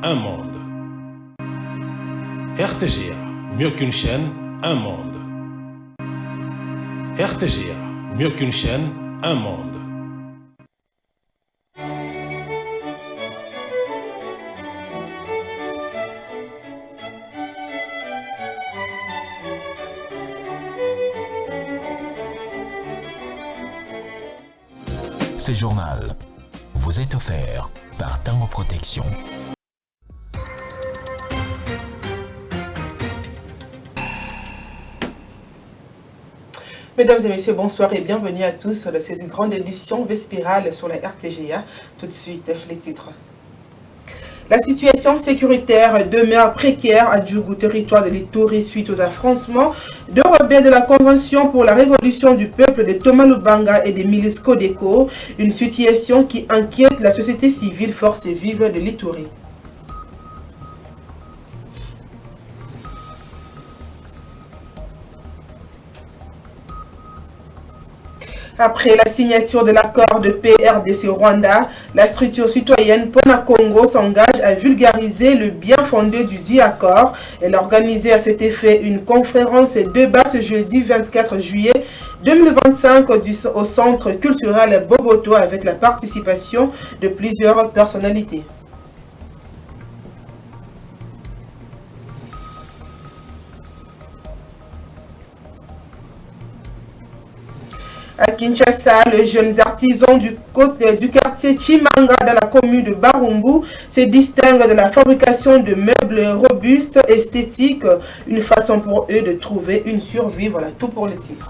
un monde. RTGA, mieux qu'une chaîne, un monde. RTGA, mieux qu'une chaîne, un monde. Ce journal vous est offert par Tango Protection. Mesdames et messieurs, bonsoir et bienvenue à tous dans cette grande édition vespérale sur la RTGA. Tout de suite, les titres. La situation sécuritaire demeure précaire à Djougou, territoire de l'Ituri, suite aux affrontements de rebelles de la Convention pour la révolution du peuple de Thomas Lubanga et des milices Codeco, une situation qui inquiète la société civile, forces vives de l'Ituri. Après la signature de l'accord de paix RDC-Rwanda, la structure citoyenne Pona Congo s'engage à vulgariser le bien fondé du dit accord. Elle a organisé à cet effet une conférence et débat ce jeudi 24 juillet 2025 au centre culturel Boboto avec la participation de plusieurs personnalités. À Kinshasa, les jeunes artisans du quartier Chimanga dans la commune de Barumbu se distinguent de la fabrication de meubles robustes, esthétiques, une façon pour eux de trouver une survie. Voilà tout pour le titre.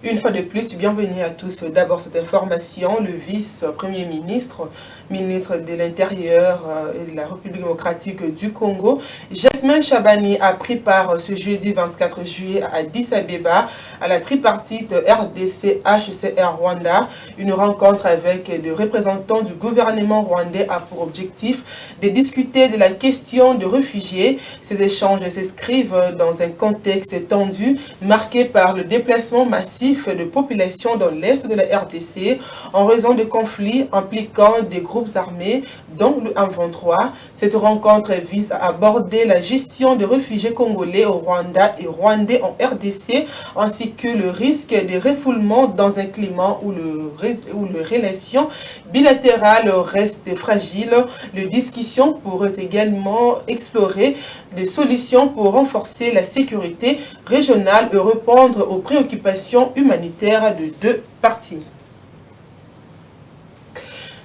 Une fois de plus, bienvenue à tous. D'abord, cette information, le vice-premier ministre, ministre de l'Intérieur et de la République démocratique du Congo, Jacquemain Chabani, a pris part ce jeudi 24 juillet à Addis Abeba à la tripartite RDC-HCR Rwanda. Une rencontre avec des représentants du gouvernement rwandais a pour objectif de discuter de la question de réfugiés. Ces échanges s'inscrivent dans un contexte tendu marqué par le déplacement massif de population dans l'est de la RDC en raison de conflits impliquant des groupes armés dont le M23. Cette rencontre vise à aborder la gestion des réfugiés congolais au Rwanda et rwandais en RDC ainsi que le risque de refoulement dans un climat où les relations bilatérales restent fragiles. Les discussions pourraient également explorer des solutions pour renforcer la sécurité régionale et répondre aux préoccupations humanitaires de deux parties.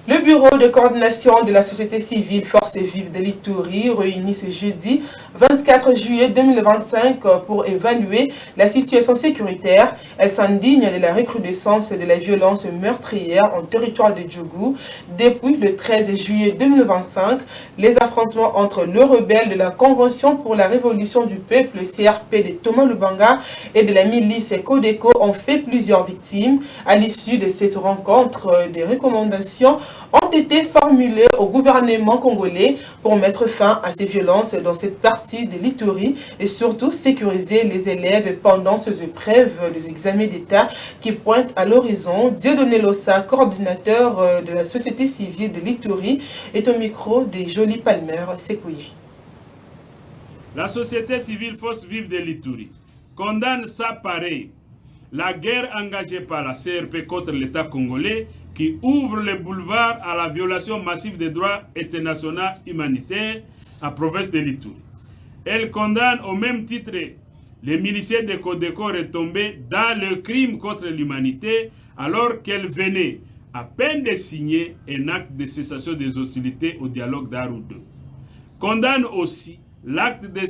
Le bureau de coordination de la société civile Forces vives de l'Ituri réunit ce jeudi 24 juillet 2025 pour évaluer la situation sécuritaire. Elle s'indigne de la recrudescence de la violence meurtrière en territoire de Djougou. Depuis le 13 juillet 2025, les affrontements entre le rebelle de la Convention pour la révolution du peuple CRP de Thomas Lubanga et de la milice Codeco ont fait plusieurs victimes. À l'issue de cette rencontre, des recommandations ont été formulées au gouvernement congolais pour mettre fin à ces violences dans cette partie de l'Ituri et surtout sécuriser les élèves pendant ces épreuves des examens d'État qui pointent à l'horizon. Dieudonné Lossa, coordinateur de la société civile de l'Ituri, est au micro des Jolie Palmer Sekouye. La société civile Forces vives de l'Ituri condamne ça pareil la guerre engagée par la CRP contre l'État congolais qui ouvre le boulevard à la violation massive des droits internationaux humanitaires à province de l'Ituri. Elle condamne au même titre les miliciens de Codeco retombés dans le crime contre l'humanité alors qu'elle venait à peine de signer un acte de cessation des hostilités au dialogue d'Arusha. Condamne aussi l'acte de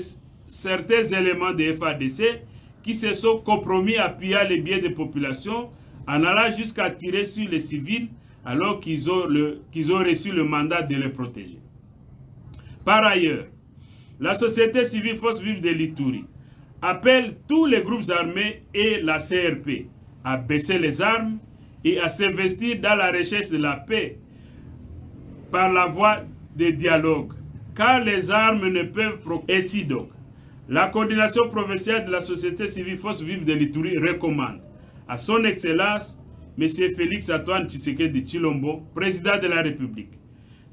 certains éléments de FADC qui se sont compromis à piller les biens des populations en allant jusqu'à tirer sur les civils alors qu'ils ont reçu le mandat de les protéger. Par ailleurs, la société civile Forces vives de l'Ituri appelle tous les groupes armés et la CRP à baisser les armes et à s'investir dans la recherche de la paix par la voie des dialogues, car les armes ne peuvent ainsi donc. La coordination provinciale de la société civile Force Vive de l'Ituri recommande à son Excellence, M. Félix Antoine Tshisekedi Tshilombo, président de la République,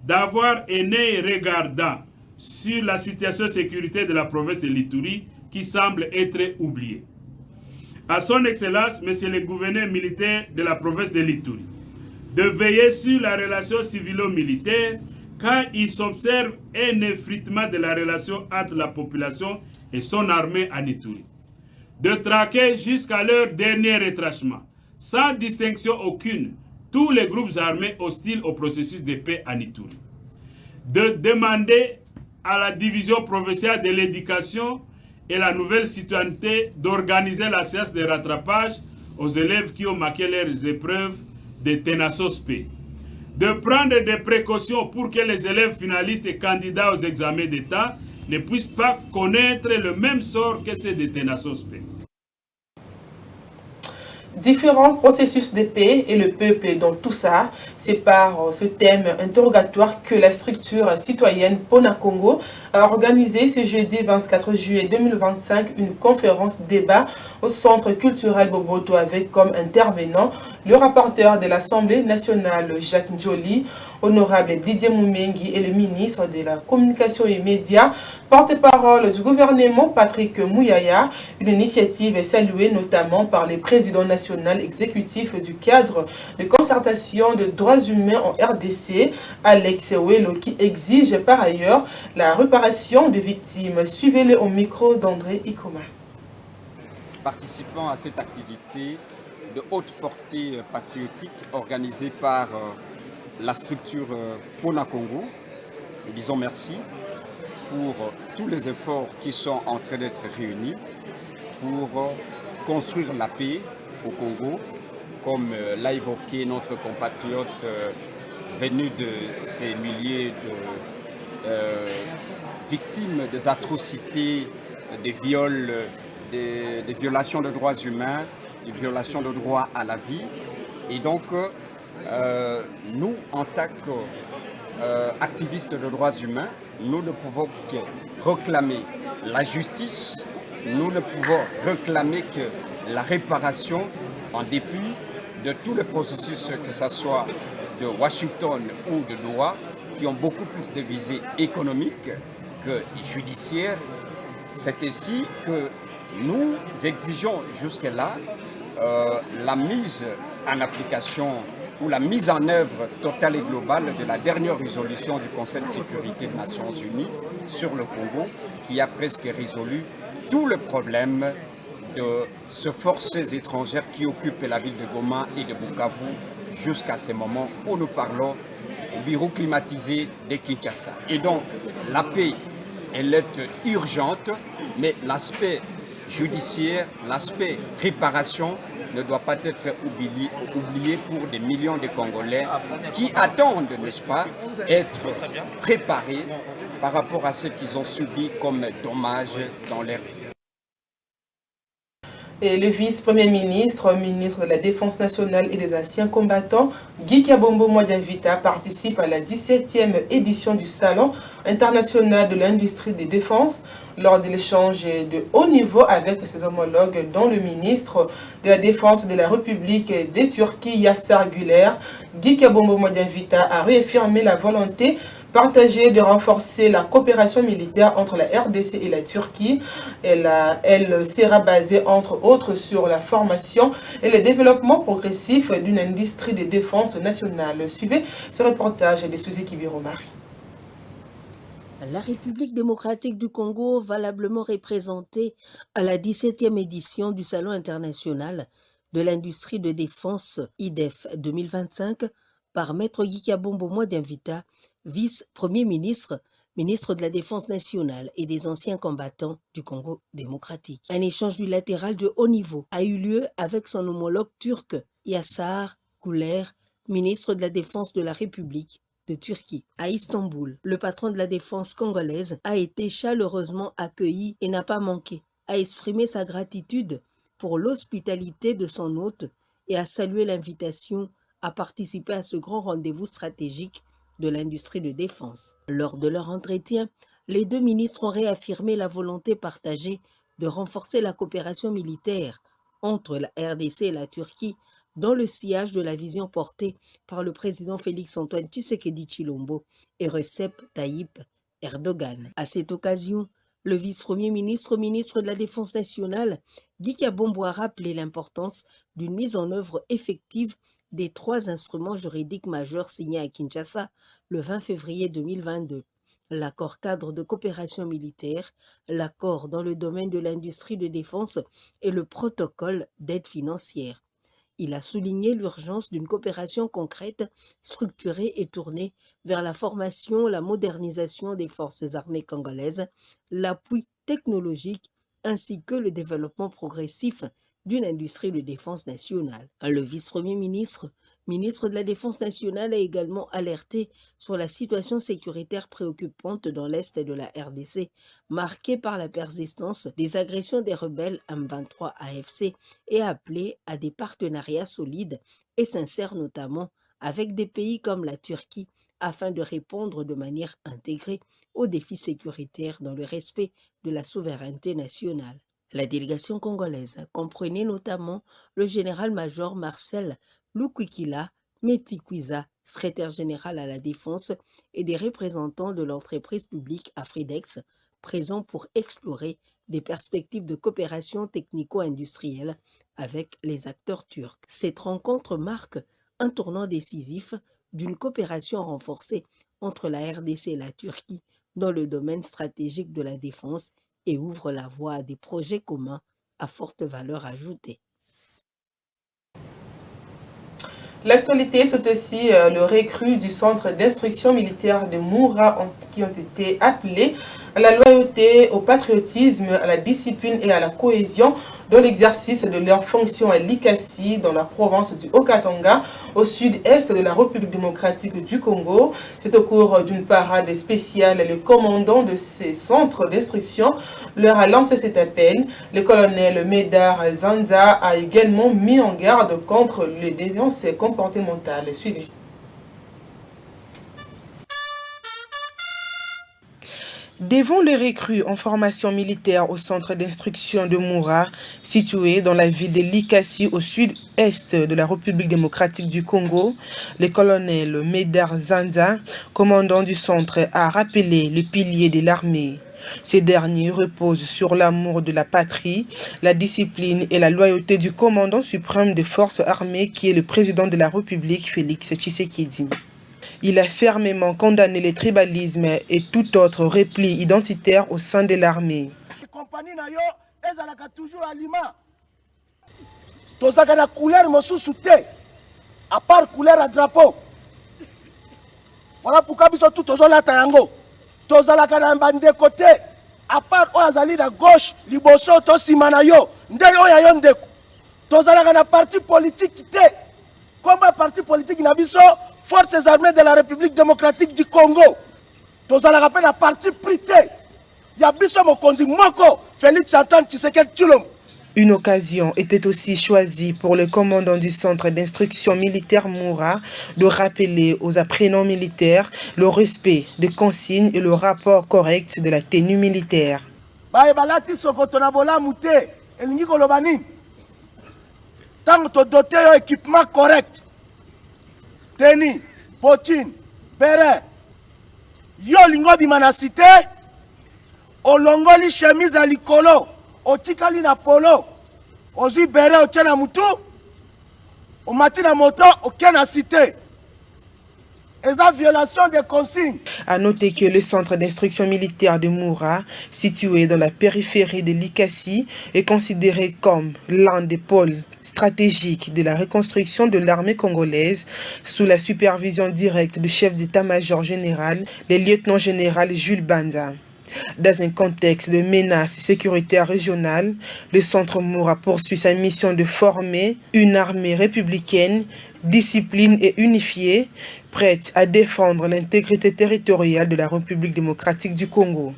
d'avoir un œil regardant sur la situation de sécurité de la province de l'Ituri qui semble être oubliée. À son Excellence, M. le gouverneur militaire de la province de l'Ituri, de veiller sur la relation civilo-militaire car il s'observe un effritement de la relation entre la population et son armée en Ituri. De traquer jusqu'à leur dernier retranchement, sans distinction aucune, tous les groupes armés hostiles au processus de paix en Ituri. De demander à la division provinciale de l'éducation et la nouvelle citoyenneté d'organiser la séance de rattrapage aux élèves qui ont manqué leurs épreuves de Tenasos-P. De prendre des précautions pour que les élèves finalistes et candidats aux examens d'État ne puissent pas connaître le même sort que ceux de Tenasos-P. Différents processus de paix et le peuple dans tout ça, c'est par ce thème interrogatoire que la structure citoyenne Pona Congo a organisé ce jeudi 24 juillet 2025 une conférence débat au Centre culturel Boboto avec comme intervenant le rapporteur de l'Assemblée nationale Jacques Njoli, honorable Didier Moumengi et le ministre de la Communication et Médias, porte-parole du gouvernement Patrick Mouyaya. Une initiative est saluée notamment par le président national exécutif du cadre de concertation de droits humains en RDC, Alex Welo, qui exige par ailleurs la réparation des victimes. Suivez-le au micro d'André Ikoma. Participant à cette activité de haute portée patriotique organisée par la structure Pona Congo, nous disons merci pour tous les efforts qui sont en train d'être réunis pour construire la paix au Congo, comme l'a évoqué notre compatriote venu de ces milliers de victimes des atrocités, des viols, des violations de droits humains, des violations de droit à la vie. Et donc, nous, en tant qu'activistes de droits humains, nous ne pouvons que réclamer la justice, nous ne pouvons réclamer que la réparation en dépit de tous les processus, que ce soit de Washington ou de Doha, qui ont beaucoup plus de visées économiques que judiciaires. C'est ainsi que nous exigeons jusque-là la mise en application ou la mise en œuvre totale et globale de la dernière résolution du Conseil de sécurité des Nations Unies sur le Congo, qui a presque résolu tout le problème de ces forces étrangères qui occupent la ville de Goma et de Bukavu jusqu'à ce moment où nous parlons au bureau climatisé de Kinshasa. Et donc, la paix, elle est urgente, mais l'aspect judiciaire, l'aspect réparation ne doit pas être oublié pour des millions de Congolais qui attendent, n'est-ce pas, être préparés par rapport à ce qu'ils ont subi comme dommages dans leur vie. Et le vice-premier ministre, ministre de la Défense nationale et des anciens combattants, Guy Kabombo Mwadiavita, participe à la 17e édition du Salon international de l'industrie de défense. Lors de l'échange de haut niveau avec ses homologues, dont le ministre de la Défense de la République de Turquie, Yassar Güler, Guy Kabombo Mwadiavita a réaffirmé la volonté partagée de renforcer la coopération militaire entre la RDC et la Turquie. Elle sera basée entre autres sur la formation et le développement progressif d'une industrie de défense nationale. Suivez ce reportage de Suzy Kibiromari. La République démocratique du Congo, valablement représentée à la 17e édition du Salon international de l'industrie de défense IDEF 2025 par Maître Guy Kabombo Mwadiavita, vice-premier ministre, ministre de la Défense nationale et des anciens combattants du Congo démocratique. Un échange bilatéral de haut niveau a eu lieu avec son homologue turc, Yassar Güler, ministre de la Défense de la République de Turquie. À Istanbul, le patron de la défense congolaise a été chaleureusement accueilli et n'a pas manqué à exprimer sa gratitude pour l'hospitalité de son hôte et à saluer l'invitation à participer à ce grand rendez-vous stratégique de l'industrie de défense. Lors de leur entretien, Les deux ministres ont réaffirmé la volonté partagée de renforcer la coopération militaire entre la RDC et la Turquie dans le sillage de la vision portée par le président Félix-Antoine Tshisekedi Tshilombo et Recep Tayyip Erdogan. À cette occasion, le vice-premier ministre, ministre de la Défense nationale, Guy Kabombo, a rappelé l'importance d'une mise en œuvre effective des 3 instruments juridiques majeurs signés à Kinshasa le 20 février 2022. L'accord cadre de coopération militaire, l'accord dans le domaine de l'industrie de défense et le protocole d'aide financière. Il a souligné l'urgence d'une coopération concrète, structurée et tournée vers la formation, la modernisation des forces armées congolaises, l'appui technologique ainsi que le développement progressif d'une industrie de défense nationale. Le vice-premier ministre, ministre de la Défense nationale, a également alerté sur la situation sécuritaire préoccupante dans l'est de la RDC, marquée par la persistance des agressions des rebelles M23 AFC, et a appelé à des partenariats solides et sincères, notamment avec des pays comme la Turquie, afin de répondre de manière intégrée aux défis sécuritaires dans le respect de la souveraineté nationale. La délégation congolaise comprenait notamment le général-major Marcel Lukwikila Metikwiza, secrétaire général à la Défense, et des représentants de l'entreprise publique Afridex, présents pour explorer des perspectives de coopération technico-industrielle avec les acteurs turcs. Cette rencontre marque un tournant décisif d'une coopération renforcée entre la RDC et la Turquie dans le domaine stratégique de la défense et ouvre la voie à des projets communs à forte valeur ajoutée. L'actualité, c'est aussi le recrue du centre d'instruction militaire de Moura qui ont été appelés à la loyauté, au patriotisme, à la discipline et à la cohésion dans l'exercice de leurs fonctions à Likasi, dans la province du Haut-Katanga, au sud-est de la République démocratique du Congo. C'est au cours d'une parade spéciale, le commandant de ces centres d'instruction leur a lancé cet appel. Le colonel Médard Zanza a également mis en garde contre les déviances comportementales. Suivez. Devant les recrues en formation militaire au centre d'instruction de Moura, situé dans la ville de Likasi au sud-est de la République démocratique du Congo, le colonel Médard Zanza, commandant du centre, a rappelé les piliers de l'armée. Ces derniers reposent sur l'amour de la patrie, la discipline et la loyauté du commandant suprême des forces armées qui est le président de la République, Félix Tshisekedi. Il a fermement condamné le tribalisme et tout autre repli identitaire au sein de l'armée. Tozaka na couleur mosusu te, à part couleur à drapeau. Voilà pourquoi biso tout tozolata yango. Tozalaka na bandeko te, à part oyo azali na gauche, liboso to sima na yo, nde oyo yo ndeko. Tozalaka na parti politique te. Comme un parti politique nabiso, Forces armées de la République démocratique du Congo. Tozala rappelle la parti prité. Yabiso mokonzi moko, Félix Antoine Tshisekedi Tshilombo. Une occasion était aussi choisie pour le commandant du centre d'instruction militaire Moura de rappeler aux apprenants militaires le respect des consignes et le rapport correct de la tenue militaire. Balati sokotona bola mute, elingi koloba nini? Tant que tu doté d'un équipement correct, tenue, bottine, béret, yo lingo bimanacité, olongoli chemise à likolo, otikali na polo, ozi béret otie na mutu, omati na moto, oké na cité. Violation des consignes. À noter que le centre d'instruction militaire de Moura, situé dans la périphérie de Likasi, est considéré comme l'un des pôles stratégiques de la reconstruction de l'armée congolaise sous la supervision directe du chef d'état-major général, le lieutenant-général Jules Banza. Dans un contexte de menace sécuritaire régionale, le centre Moura poursuit sa mission de former une armée républicaine, discipline et unifiée, prête à défendre l'intégrité territoriale de la République démocratique du Congo.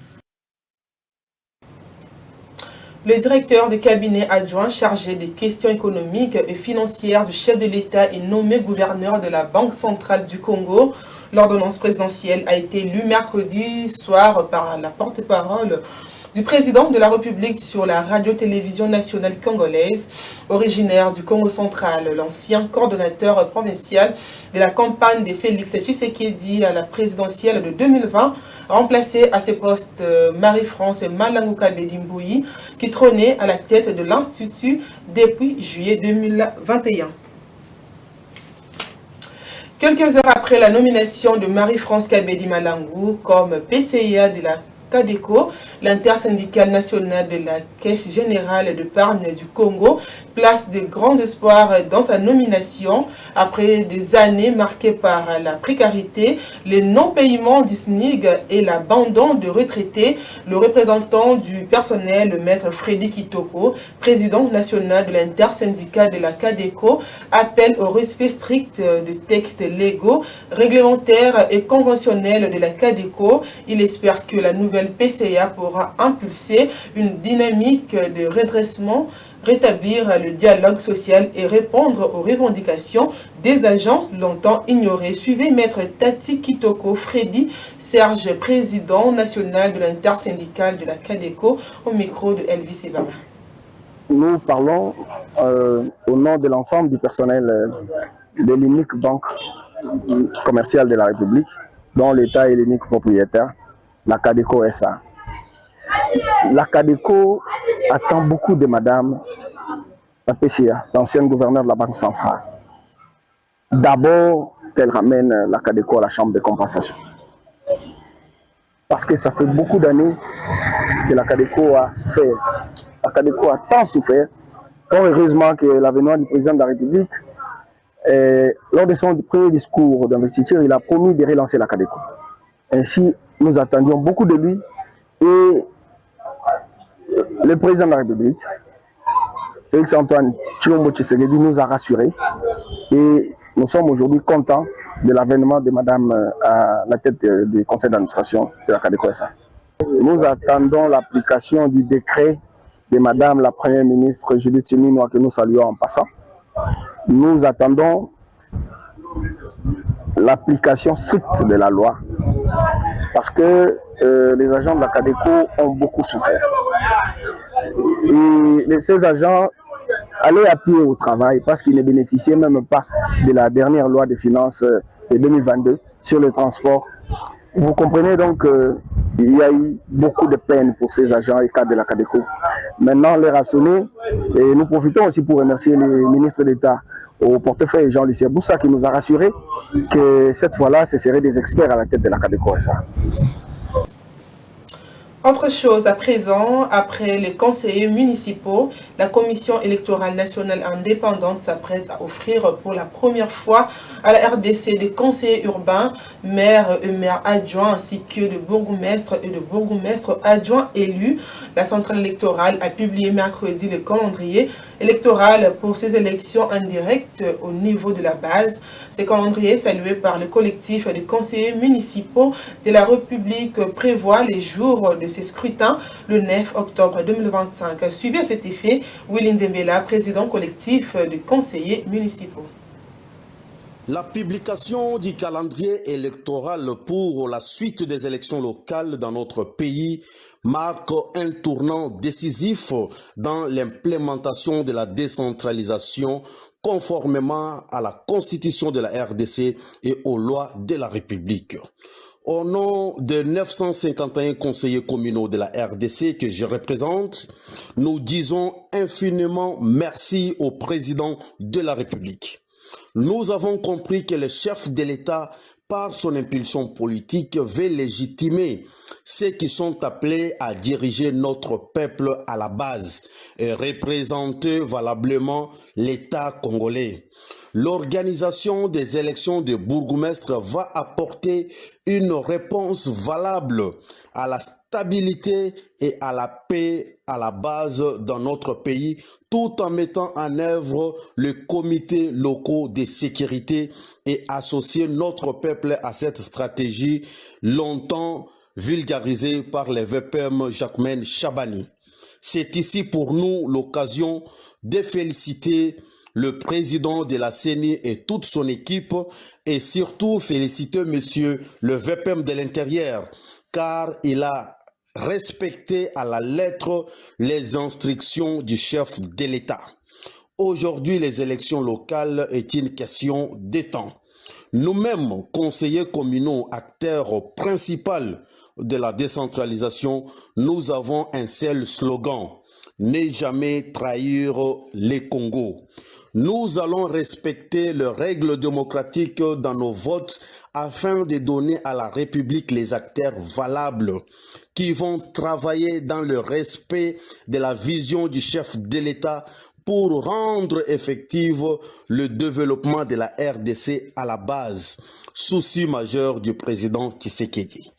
Le directeur de cabinet adjoint chargé des questions économiques et financières du chef de l'État est nommé gouverneur de la Banque centrale du Congo. L'ordonnance présidentielle a été lue mercredi soir par la porte-parole du président de la République sur la radio-télévision nationale congolaise, originaire du Congo central, l'ancien coordonnateur provincial de la campagne de Félix Tshisekedi à la présidentielle de 2020, remplacé à ses postes Marie-France Malangu Kabedi Mbouyi, qui trônait à la tête de l'Institut depuis juillet 2021. Quelques heures après la nomination de Marie-France Kabedi Malangu comme PCA de la CADECO, l'intersyndicale nationale de la Caisse générale d'épargne du Congo place de grands espoirs dans sa nomination. Après des années marquées par la précarité, le non-paiement du SNIG et l'abandon de retraités, le représentant du personnel, le maître Freddy Kitoko, président national de l'intersyndicale de la CADECO, appelle au respect strict de textes légaux, réglementaires et conventionnels de la CADECO. Il espère que la nouvelle PCA pourra impulser une dynamique de redressement, rétablir le dialogue social et répondre aux revendications des agents longtemps ignorés. Suivez Maître Tati Kitoko Freddy Serge, président national de l'intersyndicale de la CADECO, au micro de Elvis Ebama. Nous parlons au nom de l'ensemble du personnel de l'unique banque commerciale de la République, dont l'État est l'unique propriétaire, la CADECO SA. La CADECO attend beaucoup de Madame la PCA, l'ancienne gouverneure de la Banque centrale. D'abord, qu'elle ramène la CADECO à la chambre de compensation. Parce que ça fait beaucoup d'années que la CADECO a souffert. La CADECO a tant souffert, fort heureusement que l'avènement du président de la République, lors de son premier discours d'investiture, il a promis de relancer la CADECO. Ainsi, nous attendions beaucoup de lui et le président de la République, Félix Antoine Tshilombo Tshisekedi, nous a rassurés et nous sommes aujourd'hui contents de l'avènement de Madame à la tête du conseil d'administration de la CADECO SA. Nous attendons l'application du décret de Madame la Première ministre Judith Suminwa, que nous saluons en passant. Nous attendons l'application stricte de la loi parce que les agents de la CADECO ont beaucoup souffert. Et ces agents allaient à pied au travail parce qu'ils ne bénéficiaient même pas de la dernière loi de finances de 2022 sur le transport. Vous comprenez donc qu'il y a eu beaucoup de peine pour ces agents et cadres de la CADECO. Maintenant, l'heure a sonné et nous profitons aussi pour remercier les ministres d'État au portefeuille Jean-Lucien Boussa qui nous a rassuré que cette fois-là, ce seraient des experts à la tête de la CADECO SA. Autre chose à présent, après les conseillers municipaux, la Commission électorale nationale indépendante s'apprête à offrir pour la première fois à la RDC des conseillers urbains, maires et maires adjoints ainsi que de bourgmestres et de bourgmestres adjoints élus. La centrale électorale a publié mercredi le calendrier électoral pour ces élections indirectes au niveau de la base. Ce calendrier, salué par le collectif des conseillers municipaux de la République, prévoit les jours de ces scrutins le 9 octobre 2025. Suivi à cet effet, Willy Nzembela, président collectif des conseillers municipaux. La publication du calendrier électoral pour la suite des élections locales dans notre pays marque un tournant décisif dans l'implémentation de la décentralisation conformément à la Constitution de la RDC et aux lois de la République. Au nom de 951 conseillers communaux de la RDC que je représente, nous disons infiniment merci au président de la République. Nous avons compris que le chef de l'État, par son impulsion politique, veut légitimer ceux qui sont appelés à diriger notre peuple à la base et représenter valablement l'État congolais. L'organisation des élections de bourgmestre va apporter une réponse valable à la stabilité et à la paix à la base dans notre pays, tout en mettant en œuvre le comité locaux de sécurité et associer notre peuple à cette stratégie longtemps vulgarisée par le VPM Jacquemain Chabani. C'est ici pour nous l'occasion de féliciter le président de la CENI et toute son équipe et surtout féliciter monsieur le VPM de l'Intérieur car il a respecté à la lettre les instructions du chef de l'État. Aujourd'hui, les élections locales est une question de temps. Nous-mêmes, conseillers communaux, acteurs principaux de la décentralisation, nous avons un seul slogan: ne jamais trahir les Congos. Nous allons respecter les règles démocratiques dans nos votes afin de donner à la République les acteurs valables qui vont travailler dans le respect de la vision du chef de l'État pour rendre effectif le développement de la RDC à la base, souci majeur du président Tshisekedi.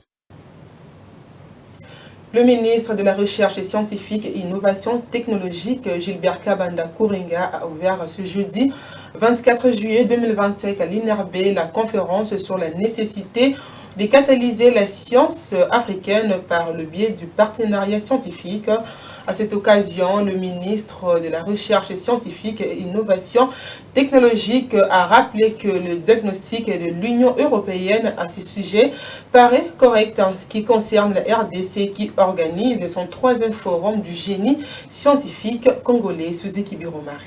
Le ministre de la Recherche scientifique et Innovation technologique, Gilbert Kabanda Kourenga, a ouvert ce jeudi 24 juillet 2025 à l'INRB la conférence sur la nécessité de catalyser la science africaine par le biais du partenariat scientifique. À cette occasion, le ministre de la Recherche scientifique et Innovation technologique a rappelé que le diagnostic de l'Union européenne à ce sujet paraît correct en ce qui concerne la RDC qui organise son 3e forum du génie scientifique congolais sous Ekibiromari.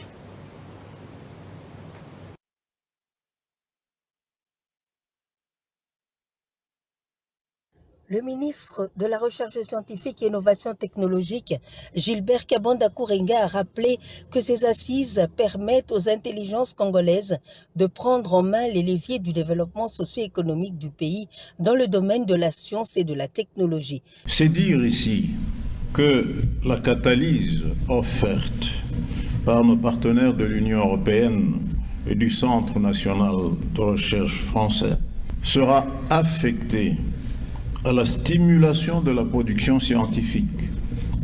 Le ministre de la Recherche scientifique et Innovation technologique, Gilbert Kabanda Kourenga, a rappelé que ces assises permettent aux intelligences congolaises de prendre en main les leviers du développement socio-économique du pays dans le domaine de la science et de la technologie. C'est dire ici que la catalyse offerte par nos partenaires de l'Union européenne et du Centre national de recherche français sera affectée à la stimulation de la production scientifique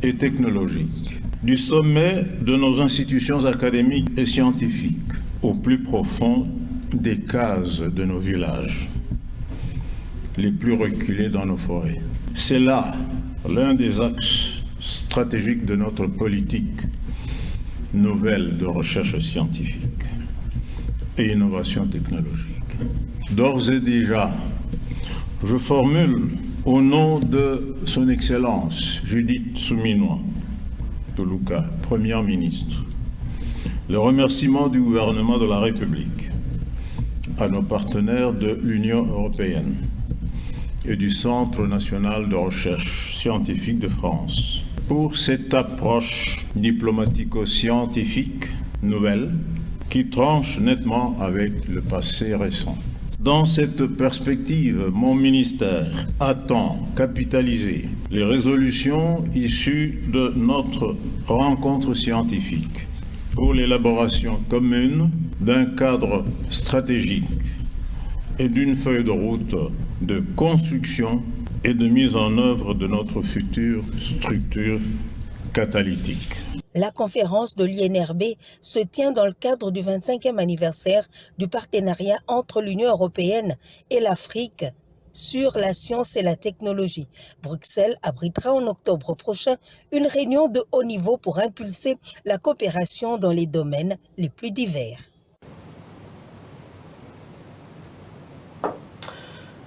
et technologique du sommet de nos institutions académiques et scientifiques au plus profond des cases de nos villages, les plus reculés dans nos forêts. C'est là l'un des axes stratégiques de notre politique nouvelle de recherche scientifique et innovation technologique. D'ores et déjà, je formule au nom de son Excellence Judith Suminwa Tuluka, Première ministre, le remerciement du gouvernement de la République à nos partenaires de l'Union européenne et du Centre national de recherche scientifique de France pour cette approche diplomatico-scientifique nouvelle qui tranche nettement avec le passé récent. Dans cette perspective, mon ministère attend capitaliser les résolutions issues de notre rencontre scientifique pour l'élaboration commune d'un cadre stratégique et d'une feuille de route de construction et de mise en œuvre de notre future structure catalytique. La conférence de l'INRB se tient dans le cadre du 25e anniversaire du partenariat entre l'Union européenne et l'Afrique sur la science et la technologie. Bruxelles abritera en octobre prochain une réunion de haut niveau pour impulser la coopération dans les domaines les plus divers.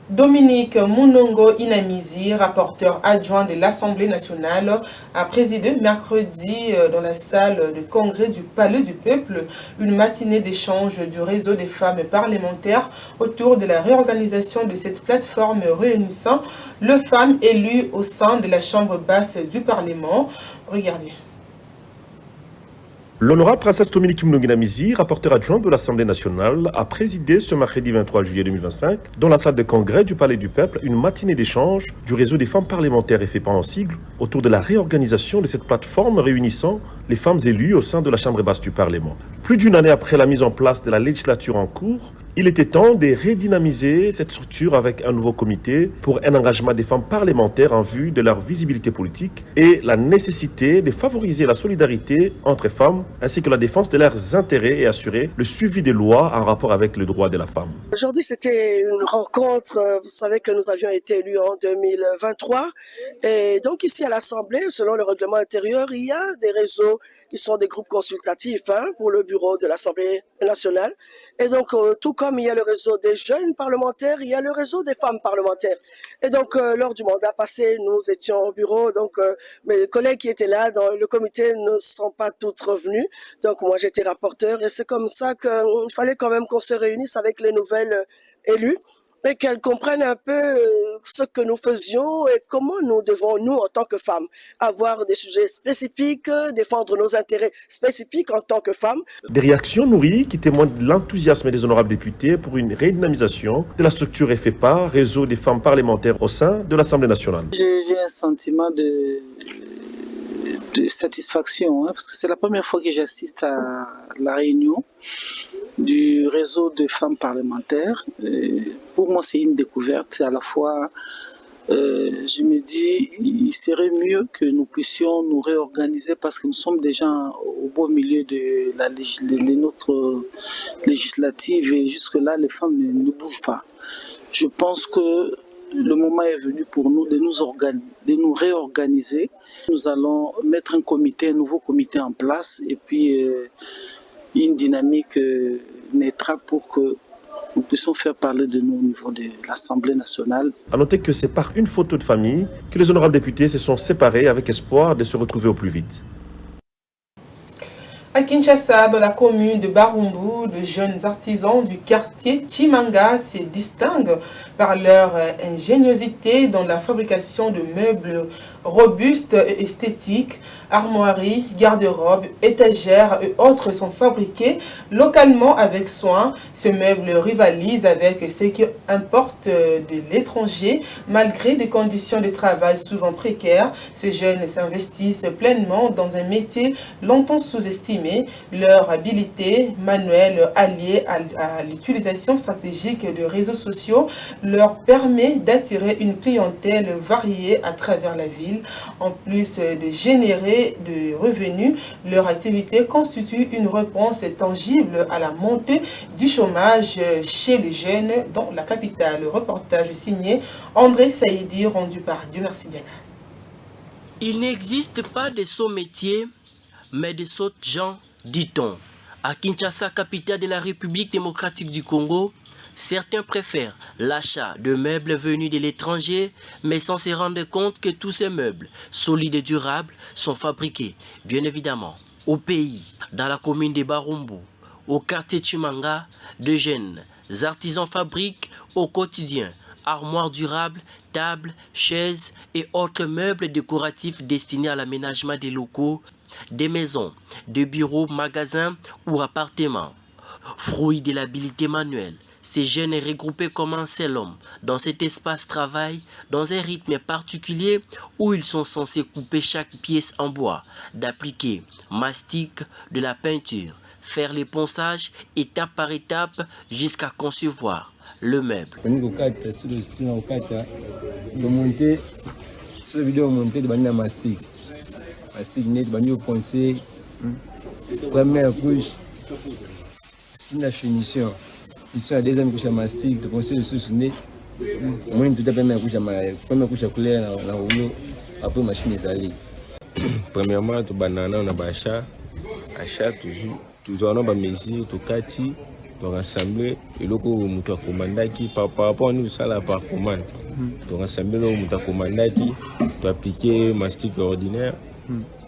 Dominique Munongo Inamizi, rapporteur adjoint de l'Assemblée nationale, a présidé mercredi dans la salle de congrès du Palais du Peuple une matinée d'échange du réseau des femmes parlementaires autour de la réorganisation de cette plateforme réunissant les femmes élues au sein de la Chambre basse du Parlement. Regardez. L'honorable princesse Dominique Munongo Inamizi, rapporteur adjoint de l'Assemblée nationale, a présidé ce mercredi 23 juillet 2025 dans la salle de congrès du Palais du Peuple une matinée d'échange du réseau des femmes parlementaires et FEPA en sigle autour de la réorganisation de cette plateforme réunissant les femmes élues au sein de la Chambre basse du Parlement. Plus d'une année après la mise en place de la législature en cours, Il était temps de redynamiser cette structure avec un nouveau comité pour un engagement des femmes parlementaires en vue de leur visibilité politique et la nécessité de favoriser la solidarité entre femmes ainsi que la défense de leurs intérêts et assurer le suivi des lois en rapport avec le droit de la femme. Aujourd'hui, c'était une rencontre. Vous savez que nous avions été élus en 2023. Et donc ici à l'Assemblée, selon le règlement intérieur, il y a des réseaux qui sont des groupes consultatifs pour le bureau de l'Assemblée nationale. Et donc, tout comme il y a le réseau des jeunes parlementaires, il y a le réseau des femmes parlementaires. Et donc, lors du mandat passé, nous étions au bureau. Donc, mes collègues qui étaient là dans le comité ne sont pas toutes revenues. Donc, moi, j'étais rapporteur. Et c'est comme ça qu'il fallait quand même qu'on se réunisse avec les nouvelles élues et qu'elles comprennent un peu ce que nous faisions et comment nous devons, nous, en tant que femmes, avoir des sujets spécifiques, défendre nos intérêts spécifiques en tant que femmes. Des réactions nourries qui témoignent de l'enthousiasme des honorables députés pour une redynamisation de la structure FEPA, réseau des femmes parlementaires au sein de l'Assemblée nationale. J'ai un sentiment de satisfaction, parce que c'est la première fois que j'assiste à la réunion du réseau de femmes parlementaires. Pour moi, c'est une découverte. À la fois, je me dis, il serait mieux que nous puissions nous réorganiser parce que nous sommes déjà au beau milieu de notre législative et jusque-là, les femmes ne bougent pas. Je pense que le moment est venu pour nous de nous réorganiser. Nous allons mettre un nouveau comité en place et puis une dynamique naîtra pour que nous puissions faire parler de nous au niveau de l'Assemblée nationale. A noter que c'est par une photo de famille que les honorables députés se sont séparés avec espoir de se retrouver au plus vite. À Kinshasa, dans la commune de Barumbu, de jeunes artisans du quartier Chimanga se distinguent par leur ingéniosité dans la fabrication de meubles robustes et esthétiques. Armoiries, garde-robes, étagères et autres sont fabriqués localement avec soin. Ces meubles rivalisent avec ceux qui importent de l'étranger. Malgré des conditions de travail souvent précaires, ces jeunes s'investissent pleinement dans un métier longtemps sous-estimé. Leur habileté manuelle alliée à l'utilisation stratégique de réseaux sociaux leur permet d'attirer une clientèle variée à travers la ville. En plus de générer de revenus, leur activité constitue une réponse tangible à la montée du chômage chez les jeunes dans la capitale. Le reportage signé André Saïdi, rendu par Dieu merci Diana. Il n'existe pas de sots métiers, mais de sots gens, dit-on. À Kinshasa, capitale de la République démocratique du Congo, certains préfèrent l'achat de meubles venus de l'étranger, mais sans se rendre compte que tous ces meubles, solides et durables, sont fabriqués, bien évidemment, au pays, dans la commune de Barumbu, au quartier Chimanga, de jeunes artisans fabriquent au quotidien armoires durables, tables, chaises et autres meubles décoratifs destinés à l'aménagement des locaux, des maisons, des bureaux, magasins ou appartements. Fruit de l'habileté manuelle, ces jeunes regroupés comme un seul homme dans cet espace travail, dans un rythme particulier où ils sont censés couper chaque pièce en bois, d'appliquer mastic, de la peinture, faire les ponçages étape par étape jusqu'à concevoir le meuble. Première couche, c'est la finition. La deuxième couche à mastic, de penser le sous-nez. Moi, tout à première couche à couleur, la rouleau, après machine est salée. Premièrement, tout banana, on a achat toujours on a mesure, tout kati, tout rassemblé, et le coup, on a commandé qui, par rapport à nous, ça là par commande. Tout rassemblé, on a commandé qui, tout appliqué mastic ordinaire.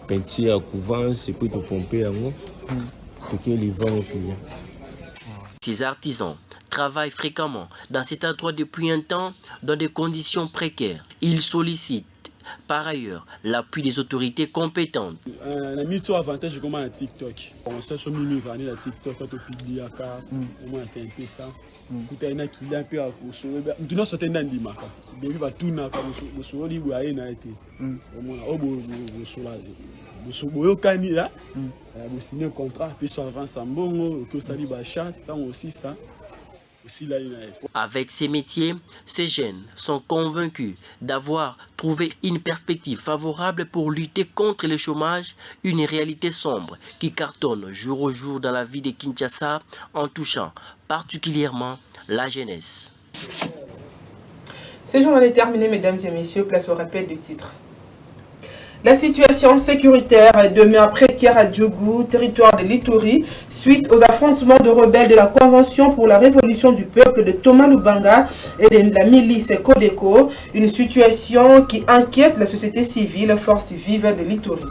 Peinture à couvance et puis de pomper en haut pour qu'ils les vendent aux clients. Ces artisans travaillent fréquemment dans cet endroit depuis un temps dans des conditions précaires. Ils sollicitent par ailleurs l'appui des autorités compétentes. On a mis tout avantage comme un TikTok. On se sur mis années la TikTok quand on publie à car au moins c'est un peu ça. Tout est un qui un peu à course. Nous sommes sortis dans l'imaka. Depuis va tout na comme sur li boye na été. Au moins au sur la sur boyo kanila. On signer un contrat puis sur avance en bon que ça dit bachat, ça aussi ça. Avec ces métiers, ces jeunes sont convaincus d'avoir trouvé une perspective favorable pour lutter contre le chômage, une réalité sombre qui cartonne jour au jour dans la vie de Kinshasa en touchant particulièrement la jeunesse. Ce journal est terminé, mesdames et messieurs. Place au rappel du titre. La situation sécuritaire demeure précaire à Djougou, territoire de l'Ituri, suite aux affrontements de rebelles de la Convention pour la révolution du peuple de Thomas Lubanga et de la milice Codeco, une situation qui inquiète la société civile, force vive de l'Ituri.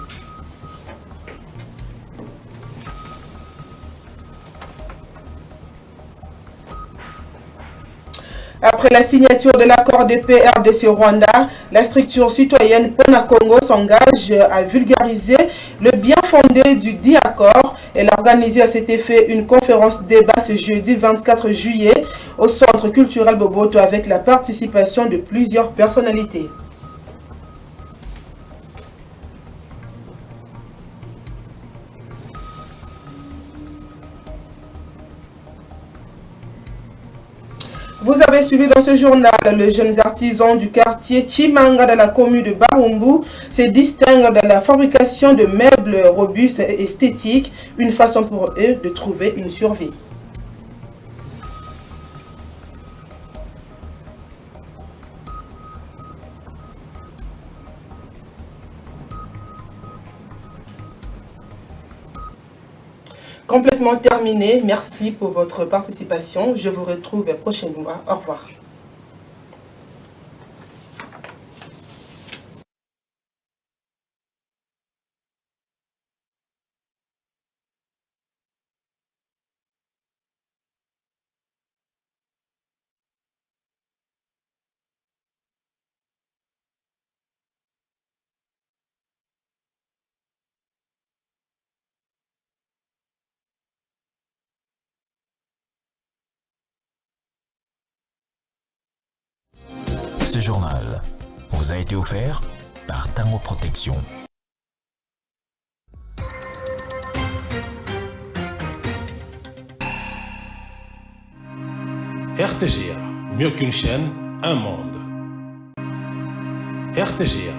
Après la signature de l'accord de paix RDC-Rwanda, la structure citoyenne PENA Congo s'engage à vulgariser le bien fondé du dit accord. Elle a organisé à cet effet une conférence débat ce jeudi 24 juillet au Centre culturel Boboto avec la participation de plusieurs personnalités. Vous avez suivi dans ce journal, les jeunes artisans du quartier Chimanga de la commune de Barumbu se distinguent dans la fabrication de meubles robustes et esthétiques, une façon pour eux de trouver une survie. Complètement terminé. Merci pour votre participation. Je vous retrouve prochainement. Au revoir. Ce journal vous a été offert par Tango Protection. RTGA, mieux qu'une chaîne, un monde. RTGA.